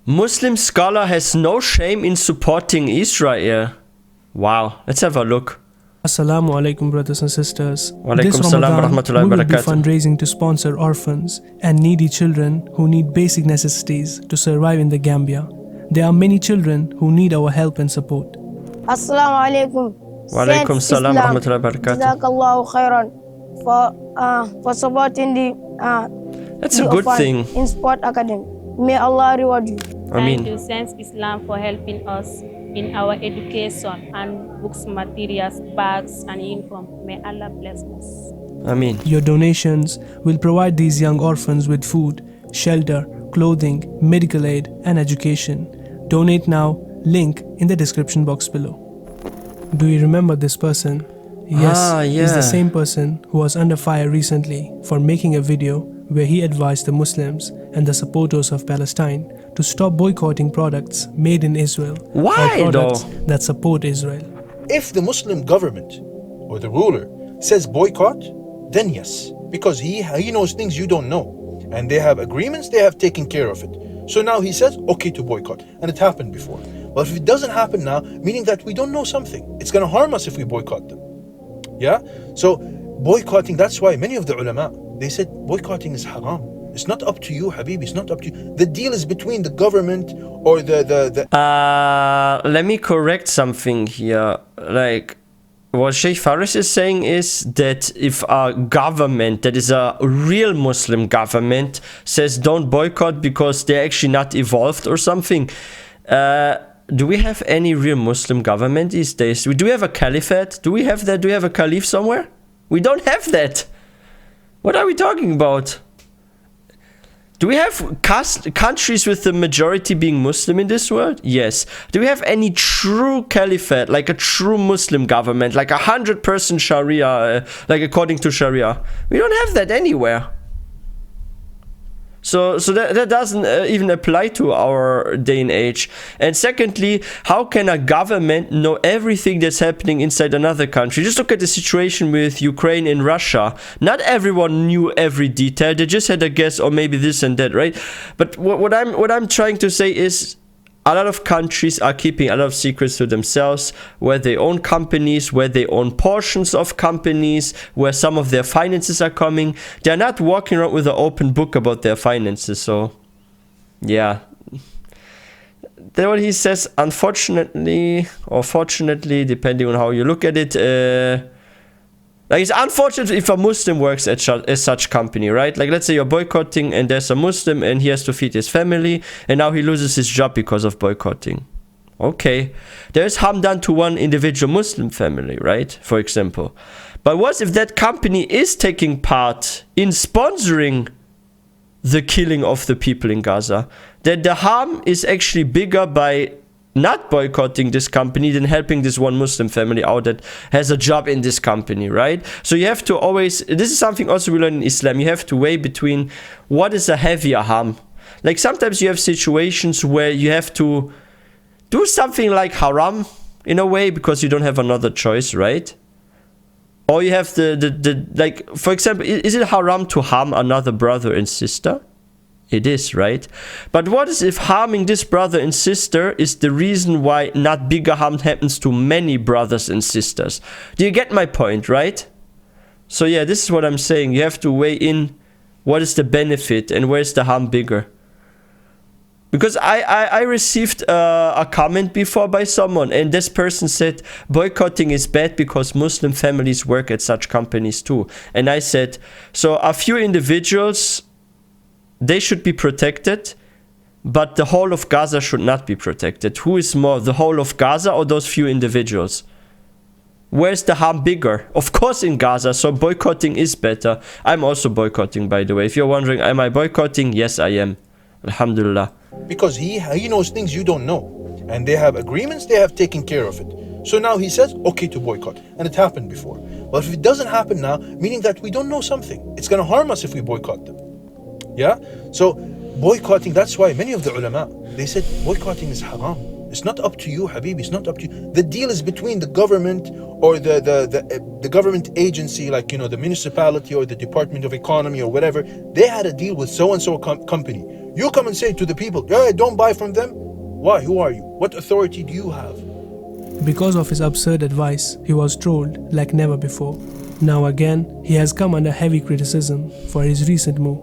Muslim scholar has no shame in supporting Israel. Wow, let's have a look. Assalamu Alikum, brothers and sisters. Walaikum salam wa rahmatullahi we wa will be barakatuh. fundraising to sponsor orphans and needy children who need basic necessities to survive in the Gambia. There are many children who need our help and support. Assalamu Alaikum. Walaikum salam wa rahmatullahi wa barakatuh. Jazakallahu khairan for supporting That's a good thing. In Sport Academy. May Allah reward you. Ameen. Thank you, Saints Islam, for helping us in our education and books, materials, bags, and uniform. May Allah bless us. Ameen. Your donations will provide these young orphans with food, shelter, clothing, medical aid, and education. Donate now, link in the description box below. Do you remember this person? Yes, he's the same person who was under fire recently for making a video where he advised the Muslims and the supporters of Palestine to stop boycotting products made in Israel. Why or products though? that support Israel. If the Muslim government or the ruler says boycott, then yes, because he knows things you don't know. And they have agreements, they have taken care of it. So now he says, okay to boycott. And it happened before. But if it doesn't happen now, meaning that we don't know something, it's going to harm us if we boycott them. Yeah? So boycotting, that's why many of the ulama, they said boycotting is haram. It's not up to you, Habibi, it's not up to you. The deal is between the government or the Let me correct something here. Like, what Sheikh Faris is saying is that if a government that is a real Muslim government says don't boycott because they're actually not evolved or something, do we have any real Muslim government these days? Do we have a caliphate? Do we have that? Do we have a caliph somewhere? We don't have that. What are we talking about? Do we have countries with the majority being Muslim in this world? Yes. Do we have any true caliphate, like a true Muslim government, like 100% Sharia, like according to Sharia? We don't have that anywhere. So that doesn't even apply to our day and age. And secondly, how can a government know everything that's happening inside another country? Just look at the situation with Ukraine and Russia. Not everyone knew every detail. They just had a guess, or maybe this and that, right? But what I'm trying to say is, a lot of countries are keeping a lot of secrets to themselves, where they own companies, where they own portions of companies, where some of their finances are coming. They're not walking around with an open book about their finances. So, yeah. Then what he says, unfortunately, or fortunately, depending on how you look at it, like, it's unfortunate if a Muslim works at such company, right? Like, let's say you're boycotting and there's a Muslim and he has to feed his family and now he loses his job because of boycotting. Okay. There's harm done to one individual Muslim family, right? For example. But what if that company is taking part in sponsoring the killing of the people in Gaza? That the harm is actually bigger by not boycotting this company than helping this one Muslim family out that has a job in this company, right? So you have to always, this is something also we learn in Islam, you have to weigh between what is a heavier harm. Like sometimes you have situations where you have to do something like haram in a way because you don't have another choice, right? Or you have the like, for example, is it haram to harm another brother and sister? It is, right? But what is if harming this brother and sister is the reason why not bigger harm happens to many brothers and sisters? Do you get my point, right? So yeah, this is what I'm saying. You have to weigh in what is the benefit and where is the harm bigger. Because I received a comment before by someone, and this person said boycotting is bad because Muslim families work at such companies too. And I said, so a few individuals, they should be protected, but the whole of Gaza should not be protected. Who is more, the whole of Gaza or those few individuals? Where's the harm bigger? Of course in Gaza, so boycotting is better. I'm also boycotting, by the way. If you're wondering, am I boycotting? Yes, I am. Alhamdulillah. because he knows things you don't know. And they have agreements, they have taken care of it. So now he says, okay to boycott. And it happened before. But if it doesn't happen now, meaning that we don't know something, it's going to harm us if we boycott them. Yeah? So boycotting, that's why many of the ulama, they said boycotting is haram. It's not up to you, Habibi, it's not up to you. The deal is between the government or the government agency, like, you know, the municipality or the Department of Economy or whatever. They had a deal with so-and-so company. You come and say to the people, yeah, don't buy from them. Why? Who are you? What authority do you have? Because of his absurd advice, he was trolled like never before. Now again, he has come under heavy criticism for his recent move.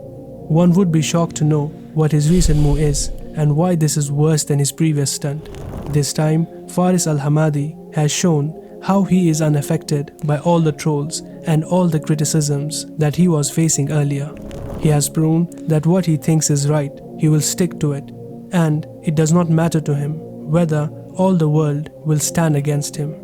One would be shocked to know what his recent move is and why this is worse than his previous stunt. This time, Faris Al-Hammadi has shown how he is unaffected by all the trolls and all the criticisms that he was facing earlier. He has proven that what he thinks is right, he will stick to it, and it does not matter to him whether all the world will stand against him.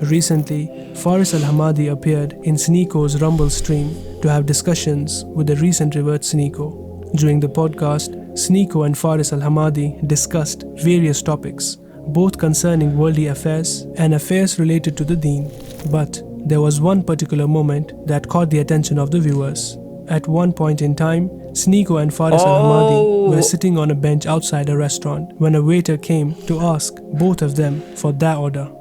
Recently, Faris Al-Hammadi appeared in Sneako's Rumble stream to have discussions with the recent revert Sneako. During the podcast, Sneako and Faris Al-Hammadi discussed various topics, both concerning worldly affairs and affairs related to the deen. But there was one particular moment that caught the attention of the viewers. At one point in time, Sneako and Faris Al-Hammadi were sitting on a bench outside a restaurant when a waiter came to ask both of them for their order.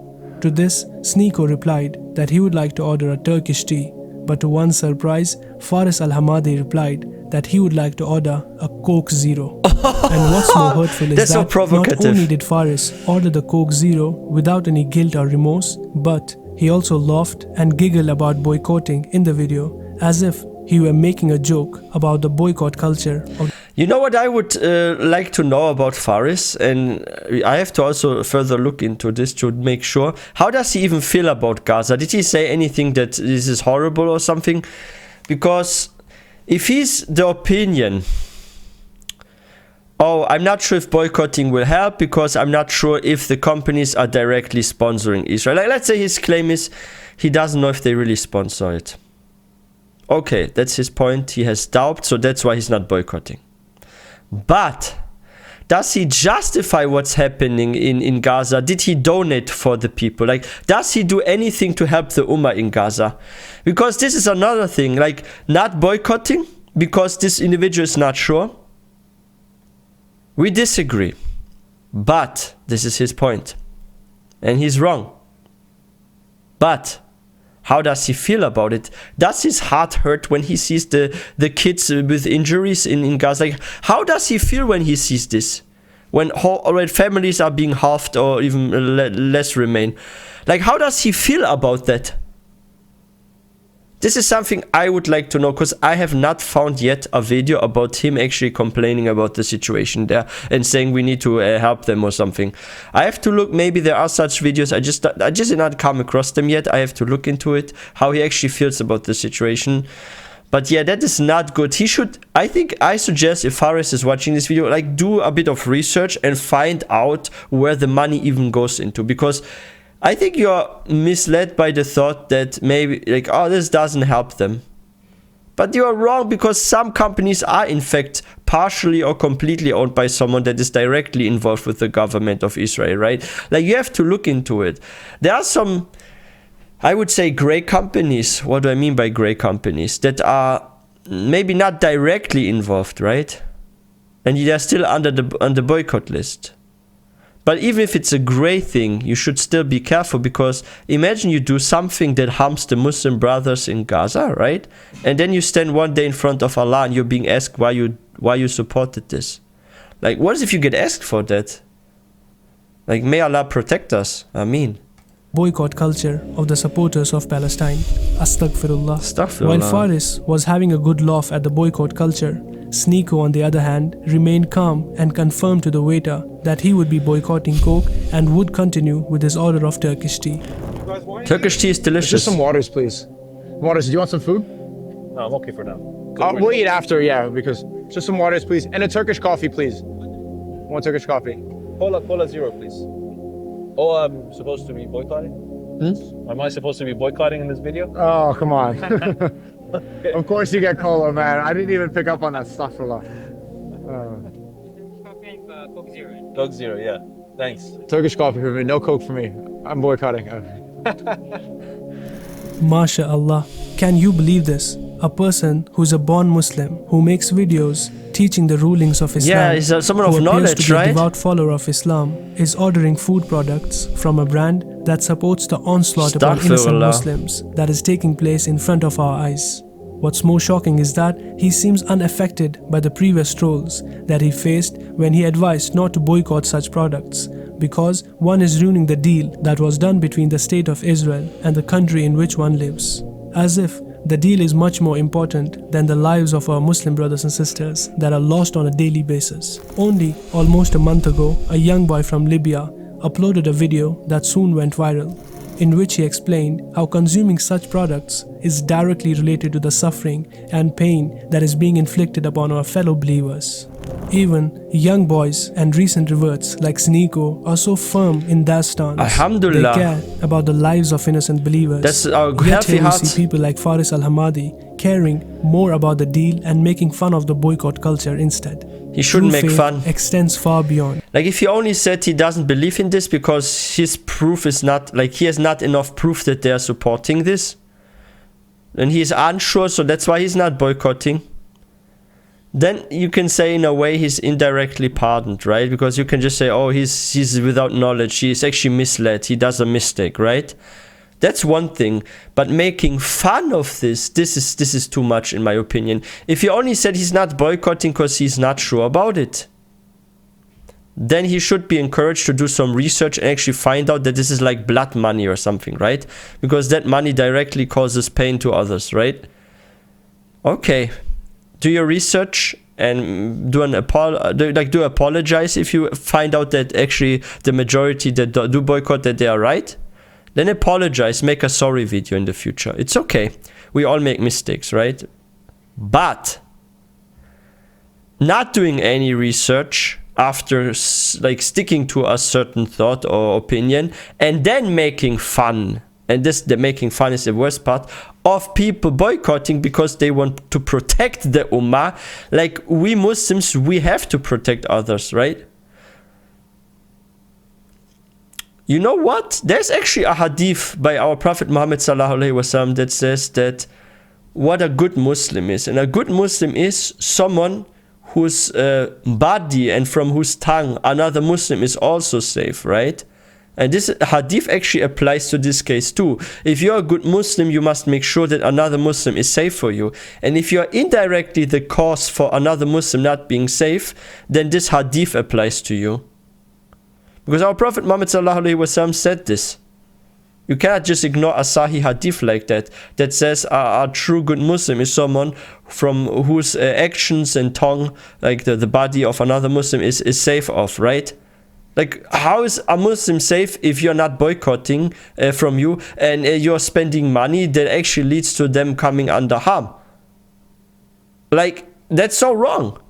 To this, Sneako replied that he would like to order a Turkish tea, but to one's surprise, Faris Al-Hammadi replied that he would like to order a Coke Zero. And what's more hurtful is that not only did Faris order the Coke Zero without any guilt or remorse, but he also laughed and giggled about boycotting in the video as if he were making a joke about the boycott culture of. You know what I would like to know about Faris, and I have to also further look into this to make sure. How does he even feel about Gaza? Did he say anything that this is horrible or something? Because if he's the opinion, oh, I'm not sure if boycotting will help because I'm not sure if the companies are directly sponsoring Israel. Like, let's say his claim is he doesn't know if they really sponsor it. Okay, that's his point. He has doubt, so that's why he's not boycotting. But does he justify what's happening in Gaza? Did he donate for the people? Like, does he do anything to help the Ummah in Gaza? Because this is another thing, like not boycotting because this individual is not sure. We disagree. But this is his point. And he's wrong. But how does he feel about it? Does his heart hurt when he sees the kids with injuries in Gaza? Like, how does he feel when he sees this? When already families are being halved or even less remain. Like, how does he feel about that? This is something I would like to know because I have not found yet a video about him actually complaining about the situation there and saying we need to help them or something. I have to look, maybe there are such videos, I just did not come across them yet. I have to look into it, how he actually feels about the situation. But yeah, that is not good. He should, I suggest if Faris is watching this video, like do a bit of research and find out where the money even goes into, because I think you're misled by the thought that maybe like, oh, this doesn't help them. But you are wrong, because some companies are in fact partially or completely owned by someone that is directly involved with the government of Israel, right? Like, you have to look into it. There are some, I would say, gray companies. What do I mean by gray companies? That are maybe not directly involved, right? And they're still on the boycott list. But even if it's a gray thing, you should still be careful, because imagine you do something that harms the Muslim brothers in Gaza, right? And then you stand one day in front of Allah and you're being asked why you supported this. Like, what if you get asked for that? Like, may Allah protect us. Ameen. Boycott culture of the supporters of Palestine. Astaghfirullah. While Faris was having a good laugh at the boycott culture, Sneako, on the other hand, remained calm and confirmed to the waiter that he would be boycotting Coke and would continue with his order of Turkish tea. Turkish tea is delicious. Just some waters, please. Waters, do you want some food? No, I'm okay for now. We'll eat after, yeah, because just some waters, please. And a Turkish coffee, please. One Turkish coffee. Cola zero, please. Oh, I'm supposed to be boycotting? Am I supposed to be boycotting in this video? Oh, come on. Of course you get cola, man. I didn't even pick up on that stuff for long. Coke Zero, yeah. Thanks. Turkish coffee for me, no Coke for me. I'm boycotting. MashaAllah. Can you believe this? A person who's a born Muslim, who makes videos teaching the rulings of Islam, yeah, he's someone of knowledge, to be right? a devout follower of Islam, is ordering food products from a brand that supports the onslaught upon innocent Muslims that is taking place in front of our eyes. What's more shocking is that he seems unaffected by the previous trolls that he faced when he advised not to boycott such products, because one is ruining the deal that was done between the state of Israel and the country in which one lives. As if the deal is much more important than the lives of our Muslim brothers and sisters that are lost on a daily basis. Only almost a month ago, a young boy from Libya uploaded a video that soon went viral, in which he explained how consuming such products is directly related to the suffering and pain that is being inflicted upon our fellow believers. Even young boys and recent reverts like Sneako are so firm in their stance. Alhamdulillah. They care about the lives of innocent believers. That's our Yet healthy here we hearts. see people like Faris Al-Hamadi caring more about the deal and making fun of the boycott culture instead. He shouldn't True make faith fun. extends far beyond. Like, if he only said he doesn't believe in this because his proof is not, like, he has not enough proof that they are supporting this, and he is unsure, so that's why he's not boycotting, then you can say in a way he's indirectly pardoned, right? Because you can just say, oh, he's without knowledge, he's actually misled, he does a mistake, right? That's one thing, but making fun of this is too much in my opinion. If he only said he's not boycotting because he's not sure about it, then he should be encouraged to do some research and actually find out that this is like blood money or something, right? Because that money directly causes pain to others, right? Okay, do your research and do apologize if you find out that actually the majority that do boycott, that they are right. Then apologize, make a sorry video in the future. It's okay. We all make mistakes, right? But not doing any research after like sticking to a certain thought or opinion and then making fun, and the making fun is the worst part, of people boycotting because they want to protect the ummah. Like, we Muslims, we have to protect others, right? You know what? There's actually a hadith by our Prophet Muhammad ﷺ that says that what a good Muslim is. And a good Muslim is someone whose body and from whose tongue another Muslim is also safe, right? And this hadith actually applies to this case too. If you're a good Muslim, you must make sure that another Muslim is safe for you. And if you're indirectly the cause for another Muslim not being safe, then this hadith applies to you. Because our Prophet Muhammad ﷺ said this. You cannot just ignore a Sahih hadith like that, that says a true good Muslim is someone from whose actions and tongue, like the body of another Muslim is safe of, right? Like, how is a Muslim safe if you're not boycotting from you and you're spending money that actually leads to them coming under harm? Like, that's so wrong.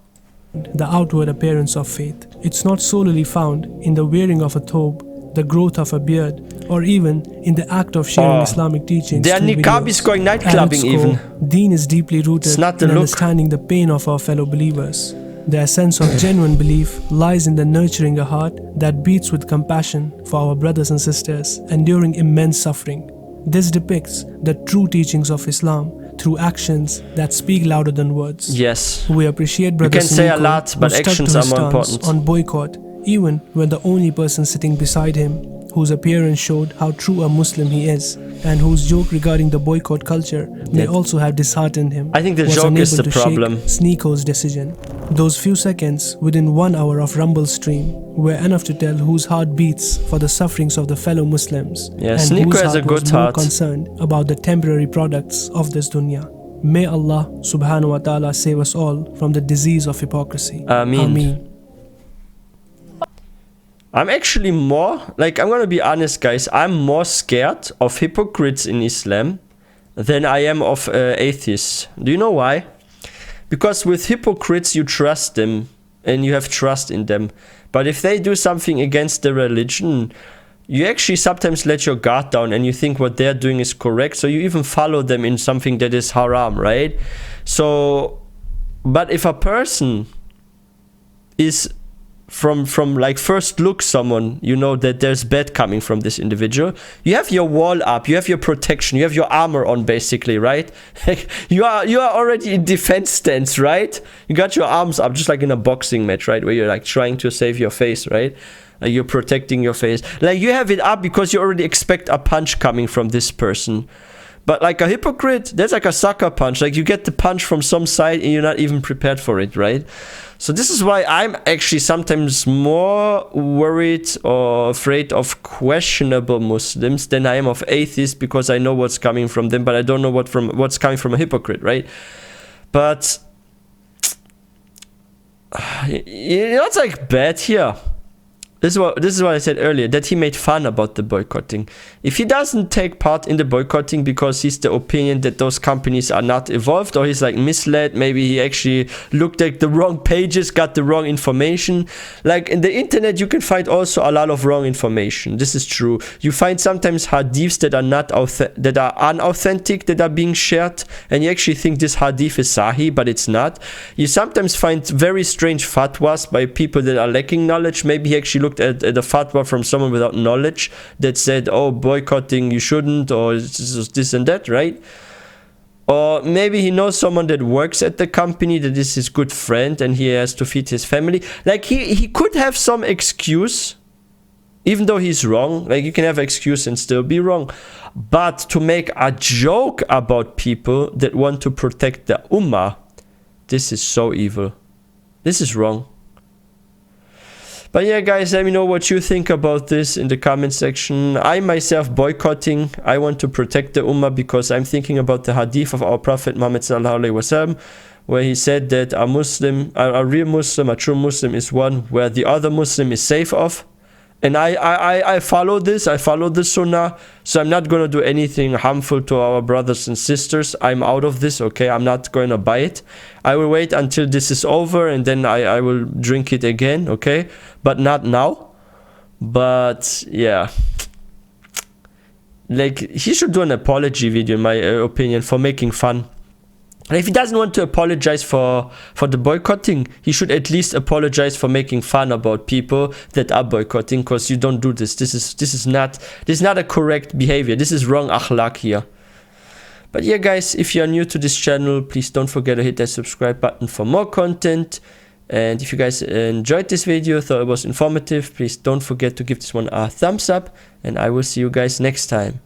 The outward appearance of faith. It's not solely found in the wearing of a thobe, the growth of a beard, or even in the act of sharing Islamic teachings. There are through niqabis videos. going night At clubbing its core, even. Deen is deeply rooted It's not the in look. understanding the pain of our fellow believers. Their sense of genuine belief lies in the nurturing a heart that beats with compassion for our brothers and sisters enduring immense suffering. This depicts the true teachings of Islam through actions that speak louder than words. Yes. We appreciate Brother can say a Sneako, lot, but who stuck actions to his are more stance important. on boycott, even when the only person sitting beside him, whose appearance showed how true a Muslim he is, and whose joke regarding the boycott culture may also have disheartened him, I think the was joke is unable the to problem. shake Sneako's decision. Those few seconds within 1 hour of Rumble stream were enough to tell whose heart beats for the sufferings of the fellow Muslims, Yeah, and Sneako whose has a heart was good more heart. concerned about the temporary products of this dunya. May Allah subhanahu wa ta'ala save us all from the disease of hypocrisy. Ameen. Ameen. I'm actually more, like, I'm gonna be honest guys, I'm more scared of hypocrites in Islam than I am of atheists. Do you know why? Because with hypocrites you trust them and you have trust in them. But if they do something against the religion, you actually sometimes let your guard down and you think what they're doing is correct, so you even follow them in something that is haram, right? So, but if a person is from like first look someone, you know that there's bad coming from this individual, you have your wall up, you have your protection, you have your armor on basically, right? you are already in defense stance, right? You got your arms up just like in a boxing match, right? Where you're like trying to save your face, right? You're protecting your face. Like, you have it up because you already expect a punch coming from this person. But like a hypocrite, that's like a sucker punch. Like you get the punch from some side and you're not even prepared for it, right? So this is why I'm actually sometimes more worried or afraid of questionable Muslims than I am of atheists, because I know what's coming from them, but I don't know what's coming from a hypocrite, right? But you know, it's like bad here. This is what I said earlier, that he made fun about the boycotting. If he doesn't take part in the boycotting because he's the opinion that those companies are not evolved, or he's like misled, maybe he actually looked at the wrong pages, got the wrong information. Like in the internet, you can find also a lot of wrong information. This is true. You find sometimes hadiths that are unauthentic, that are being shared, and you actually think this hadith is sahih, but it's not. You sometimes find very strange fatwas by people that are lacking knowledge. Maybe he actually looked at a fatwa from someone without knowledge that said, oh, boycotting you shouldn't, or this and that, right? Or maybe he knows someone that works at the company that is his good friend and he has to feed his family. Like he could have some excuse, even though he's wrong. Like you can have an excuse and still be wrong. But to make a joke about people that want to protect the ummah, this is so evil. This is wrong. But yeah, guys, let me know what you think about this in the comment section. I myself boycotting. I want to protect the ummah because I'm thinking about the hadith of our Prophet Muhammad sallallahu alaihi wasallam, where he said that a Muslim, a real Muslim, a true Muslim is one where the other Muslim is safe of. And I follow this. I follow the sunnah. So I'm not going to do anything harmful to our brothers and sisters. I'm out of this, okay? I'm not going to buy it. I will wait until this is over and then I will drink it again, okay? But not now. But yeah. Like, he should do an apology video, in my opinion, for making fun. And if he doesn't want to apologize for the boycotting, he should at least apologize for making fun about people that are boycotting, because you don't do this. This is not a correct behavior. This is wrong akhlaq here. But yeah, guys, if you are new to this channel, please don't forget to hit that subscribe button for more content. And if you guys enjoyed this video, thought it was informative, please don't forget to give this one a thumbs up, and I will see you guys next time.